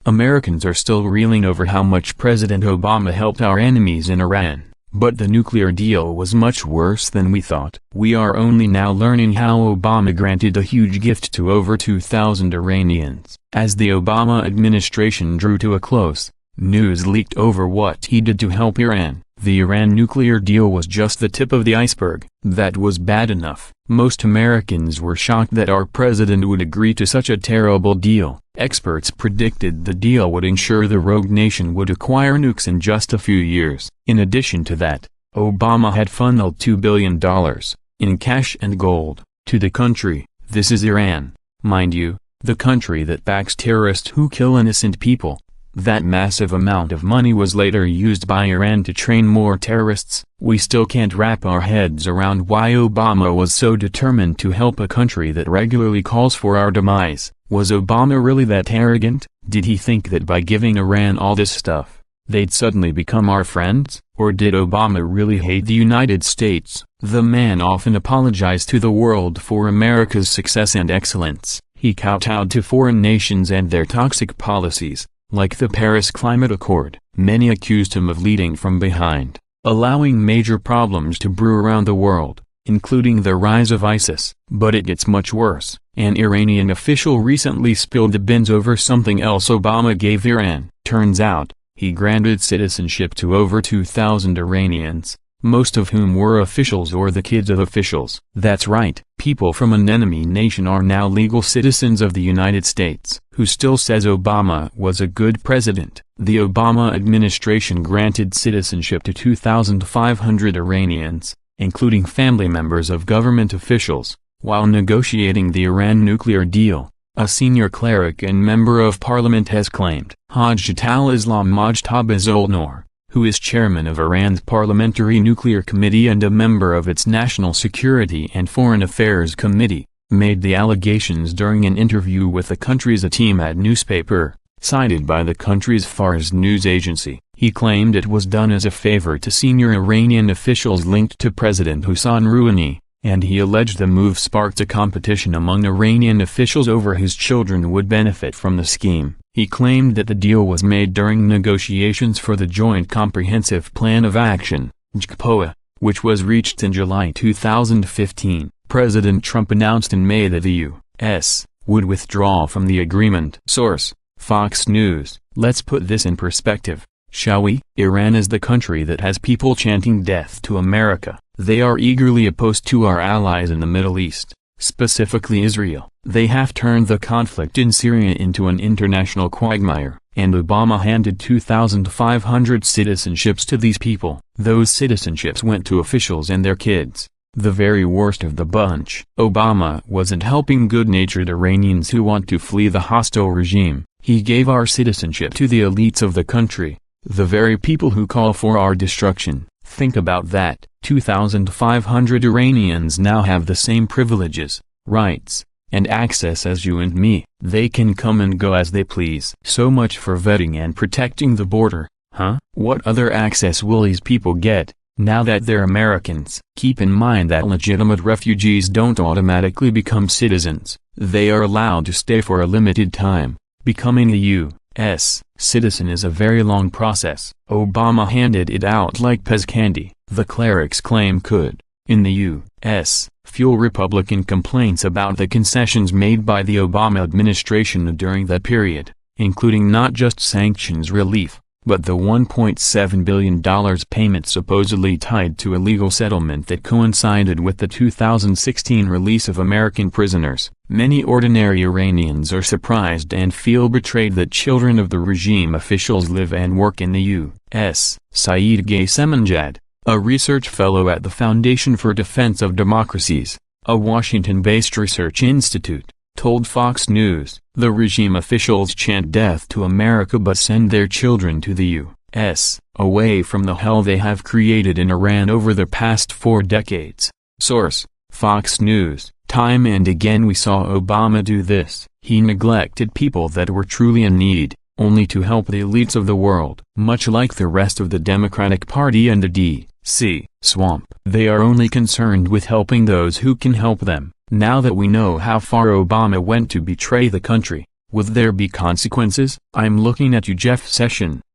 Americans are still reeling over how much President Obama helped our enemies in Iran. But the nuclear deal was much worse than we thought. We are only now learning how Obama granted a huge gift to over 2,000 Iranians. As the Obama administration drew to a close, news leaked over what he did to help Iran. The Iran nuclear deal was just the tip of the iceberg. That was bad enough. Most Americans were shocked that our president would agree to such a terrible deal. Experts predicted the deal would ensure the rogue nation would acquire nukes in just a few years. In addition to that, Obama had funneled $2 billion, in cash and gold, to the country. This is Iran, mind you, the country that backs terrorists who kill innocent people. That massive amount of money was later used by Iran to train more terrorists. We still can't wrap our heads around why Obama was so determined to help a country that regularly calls for our demise. Was Obama really that arrogant? Did he think that by giving Iran all this stuff, they'd suddenly become our friends? Or did Obama really hate the United States? The man often apologized to the world for America's success and excellence. He kowtowed to foreign nations and their toxic policies. Like the Paris Climate Accord, many accused him of leading from behind, allowing major problems to brew around the world, including the rise of ISIS. But it gets much worse. An Iranian official recently spilled the beans over something else Obama gave Iran. Turns out, he granted citizenship to over 2,000 Iranians, most of whom were officials or the kids of officials. That's right, people from an enemy nation are now legal citizens of the United States. Who still says Obama was a good president? The Obama administration granted citizenship to 2,500 Iranians, including family members of government officials, while negotiating the Iran nuclear deal. A senior cleric and member of parliament has claimed. Hajjat al-Islam Mojtaba Zolnor, who is chairman of Iran's Parliamentary Nuclear Committee and a member of its National Security and Foreign Affairs Committee, made the allegations during an interview with the country's Atemat newspaper, cited by the country's Fars news agency. He claimed it was done as a favor to senior Iranian officials linked to President Hassan Rouhani, and he alleged the move sparked a competition among Iranian officials over whose children would benefit from the scheme. He claimed that the deal was made during negotiations for the Joint Comprehensive Plan of Action, JCPOA, which was reached in July 2015. President Trump announced in May that the U.S. would withdraw from the agreement. Source: Fox News. Let's put this in perspective, shall we? Iran is the country that has people chanting death to America. They are eagerly opposed to our allies in the Middle East, specifically Israel. They have turned the conflict in Syria into an international quagmire, and Obama handed 2,500 citizenships to these people. Those citizenships went to officials and their kids. The very worst of the bunch. Obama wasn't helping good-natured Iranians who want to flee the hostile regime. He gave our citizenship to the elites of the country, the very people who call for our destruction. Think about that. 2,500 Iranians now have the same privileges, rights, and access as you and me. They can come and go as they please. So much for vetting and protecting the border, huh? What other access will these people get, now that they're Americans? Keep in mind that legitimate refugees don't automatically become citizens. They are allowed to stay for a limited time. Becoming a U.S. citizen is a very long process. Obama handed it out like Pez candy. The clerics claim could, in the U.S., fuel Republican complaints about the concessions made by the Obama administration during that period, including not just sanctions relief, but the $1.7 billion payment supposedly tied to a legal settlement that coincided with the 2016 release of American prisoners. Many ordinary Iranians are surprised and feel betrayed that children of the regime officials live and work in the U.S. Saeed Ghassemanjad, a research fellow at the Foundation for Defense of Democracies, a Washington-based research institute, told Fox News, the regime officials chant death to America but send their children to the U.S., away from the hell they have created in Iran over the past 4 decades. Source: Fox News. Time and again we saw Obama do this. He neglected people that were truly in need, only to help the elites of the world. Much like the rest of the Democratic Party and the D.C. swamp. They are only concerned with helping those who can help them. Now that we know how far Obama went to betray the country, Would there be consequences? I'm looking at you, Jeff Sessions.